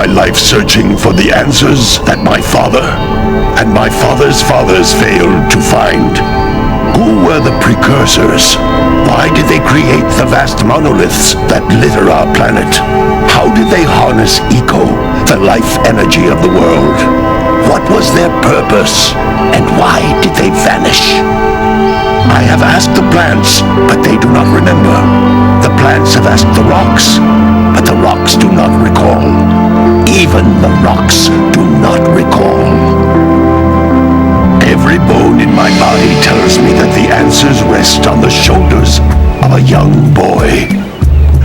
my life searching for the answers that my father and my father's fathers failed to find. Who were the precursors? Why did they create the vast monoliths that litter our planet? How did they harness eco, the life energy of the world? What was their purpose, and why did they vanish? I have asked the plants, but they do not remember. The plants have asked the rocks, but the rocks do not recall. Even the rocks do not recall. Every bone in my body tells me that the answers rest on the shoulders of a young boy.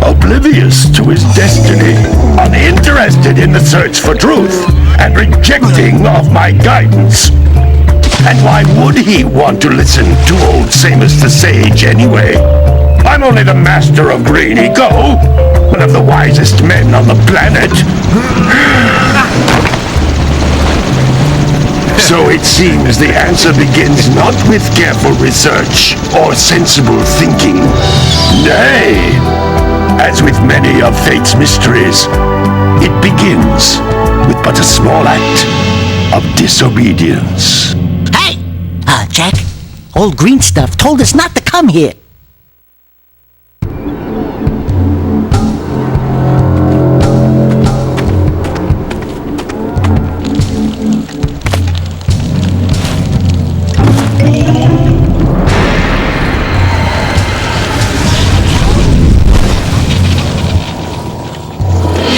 Oblivious to his destiny, uninterested in the search for truth, and rejecting of my guidance. And why would he want to listen to old Samus the Sage anyway? I'm only the master of green eco, one of the wisest men on the planet. So it seems the answer begins not with careful research or sensible thinking. Nay, as with many of fate's mysteries, it begins with but a small act of disobedience. Hey! Jack, old green stuff told us not to come here.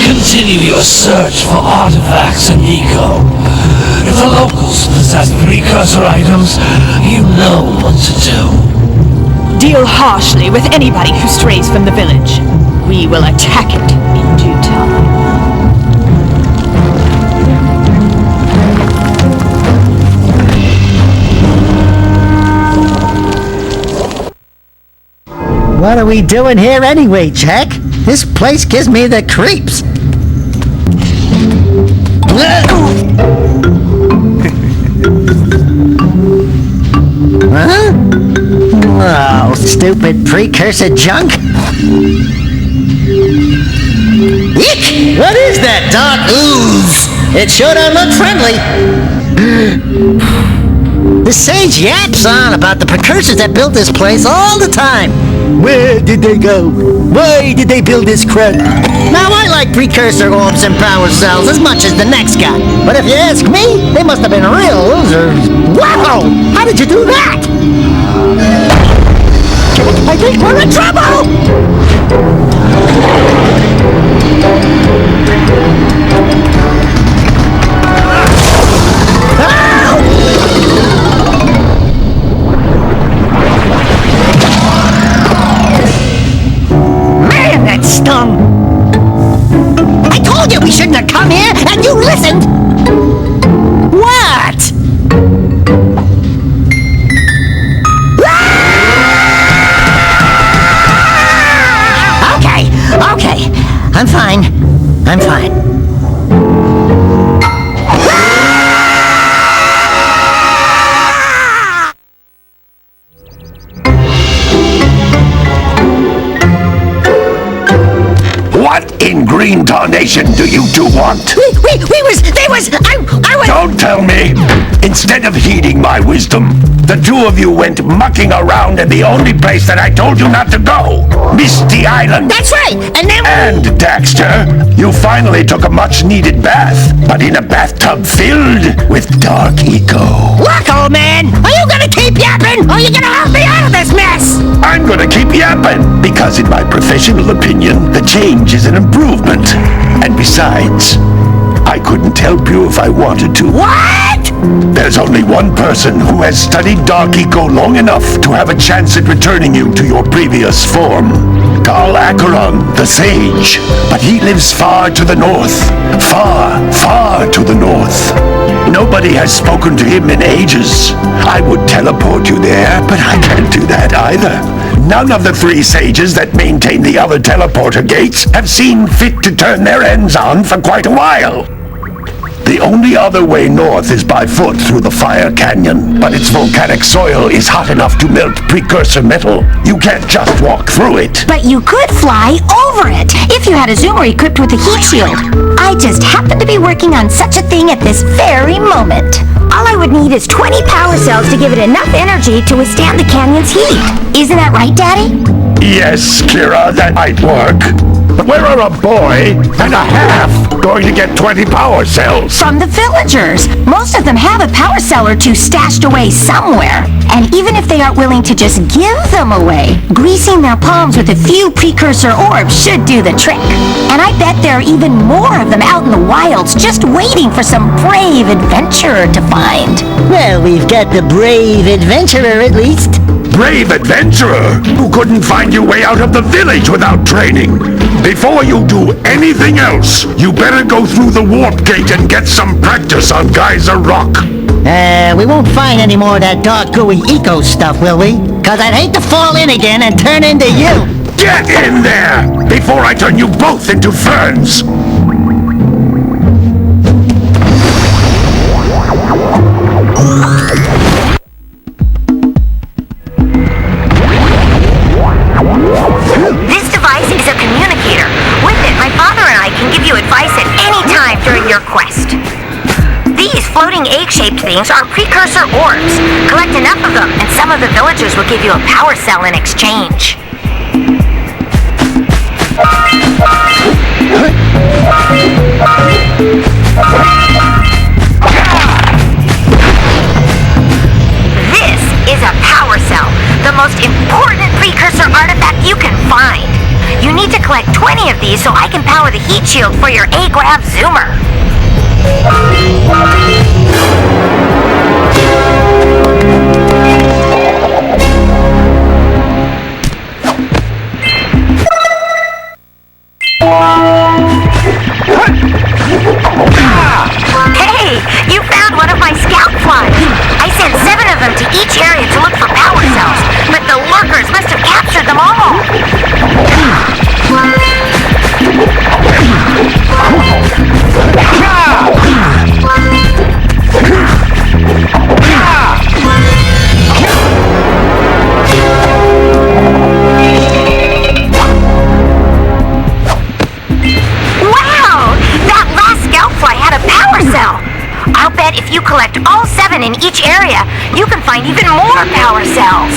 Continue your search for artifacts and eco. If the locals possess precursor items, you know what to do. Deal harshly with anybody who strays from the village. We will attack it in due time. What are we doing here anyway, Jack? This place gives me the creeps. Huh? Oh, stupid precursor junk. Eek! What is that dark ooze? It sure don't look friendly. The sage yaps on about the precursors that built this place all the time. Where did they go? Why did they build this crud? Now, I like precursor orbs and power cells as much as the next guy. But if you ask me, they must have been real losers. Wow! How did you do that? I think we're in trouble! Man, that stung! I told you we shouldn't have come here, and you listened! What? Okay, I'm fine. I'm fine. What in green tarnation do you two want? I was... Don't tell me! Instead of heeding my wisdom, the two of you went mucking around in the only place that I told you not to go! Misty Island! That's right! And then... And, Daxter, you finally took a much-needed bath, but in a bathtub filled with dark eco. Look, old man! Are you gonna keep yapping, or are you gonna help me out of this mess? I'm gonna keep yapping, because in my professional opinion, the change is an improvement. And besides, I couldn't help you if I wanted to. What? There's only one person who has studied Dark Eco long enough to have a chance at returning you to your previous form. Carl Acheron, the Sage. But he lives far to the north. Far, far to the north. Nobody has spoken to him in ages. I would teleport you there, but I can't do that either. None of the three sages that maintain the other teleporter gates have seen fit to turn their ends on for quite a while. The only other way north is by foot through the Fire Canyon, but its volcanic soil is hot enough to melt precursor metal. You can't just walk through it. But you could fly over it if you had a zoomer equipped with a heat shield. I just happen to be working on such a thing at this very moment. All I would need is 20 power cells to give it enough energy to withstand the canyon's heat. Isn't that right, Daddy? Yes, Kira, that might work. But where are a boy and a half going to get 20 power cells? From the villagers. Most of them have a power cell or two stashed away somewhere. And even if they aren't willing to just give them away, greasing their palms with a few precursor orbs should do the trick. And I bet there are even more of them out in the wilds just waiting for some brave adventurer to find. Well, we've got the brave adventurer at least. Brave adventurer who couldn't find your way out of the village without training. Before you do anything else, you better go through the warp gate and get some practice on Geyser Rock. We won't find any more of that dark gooey eco stuff, will we? 'Cause I'd hate to fall in again and turn into you. Get in there before I turn you both into ferns. This device is a communicator. With it, my father and I can give you advice at any time during your quest. These floating egg-shaped things are precursor orbs. Collect enough of them, and some of the villagers will give you a power cell in exchange. This is a power cell, the most important precursor artifact you can find. You need to collect 20 of these so I can power the heat shield for your A-Grav zoomer. Hey, you found one of my scout flies. I sent 7 of them to each area to look for power cells, but the lurkers must have captured them all. I'll bet if you collect all 7 in each area, you can find even more power cells.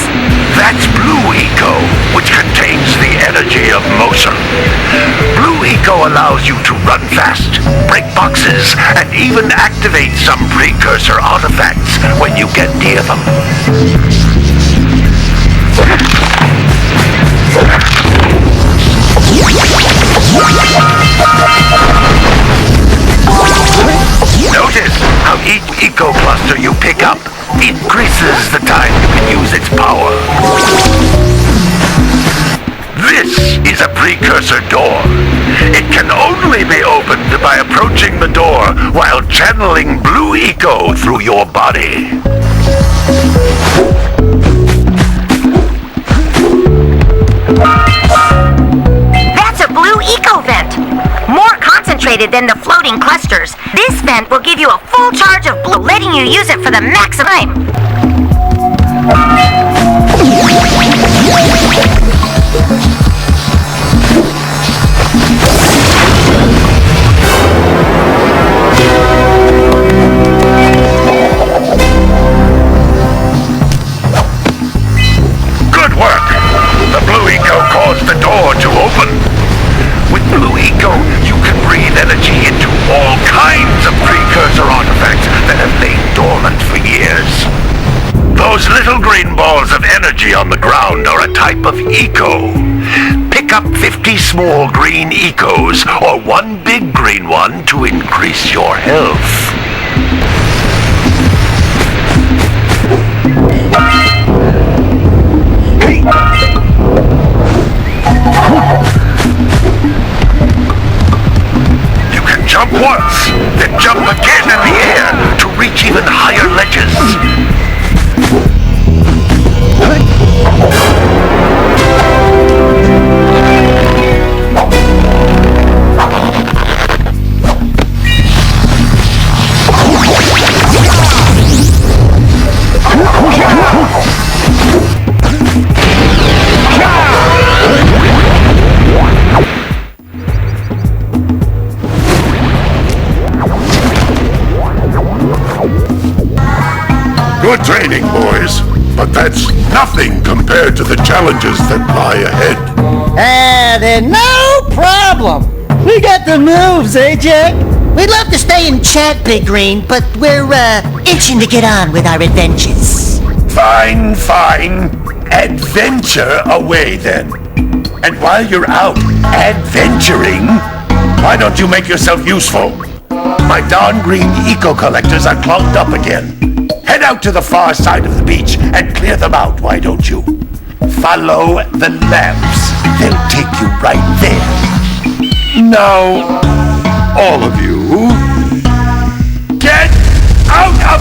That's Blue Eco, which contains the energy of motion. Blue Eco allows you to run fast, break boxes, and even activate some precursor artifacts when you get near them. Notice how each eco cluster you pick up increases the time you can use its power. This is a precursor door. It can only be opened by approaching the door while channeling Blue Eco through your body. That's a Blue Eco vent. More concentrated than the floating clusters. This vent will give you a full charge of blue, letting you use it for the maximum time. Good work! The Blue Eco caused the door to open. With Blue Eco, you can breathe energy into all kinds of precursor artifacts that have lain dormant for years. Those little green balls of energy on the ground are a type of eco. Pick up 50 small green ecos or 1 big green one to increase your health. You can jump once, then jump again in the air to reach even higher ledges. Good training, boys. But that's nothing compared to the challenges that lie ahead. Then no problem. We got the moves, eh, Jack? We'd love to stay and chat, Big Green, but we're, itching to get on with our adventures. Fine, fine. Adventure away, then. And while you're out adventuring, why don't you make yourself useful? My darn green eco-collectors are clogged up again. Head out to the far side of the beach and clear them out, why don't you? Follow the lamps. They'll take you right there. Now, all of you, get out of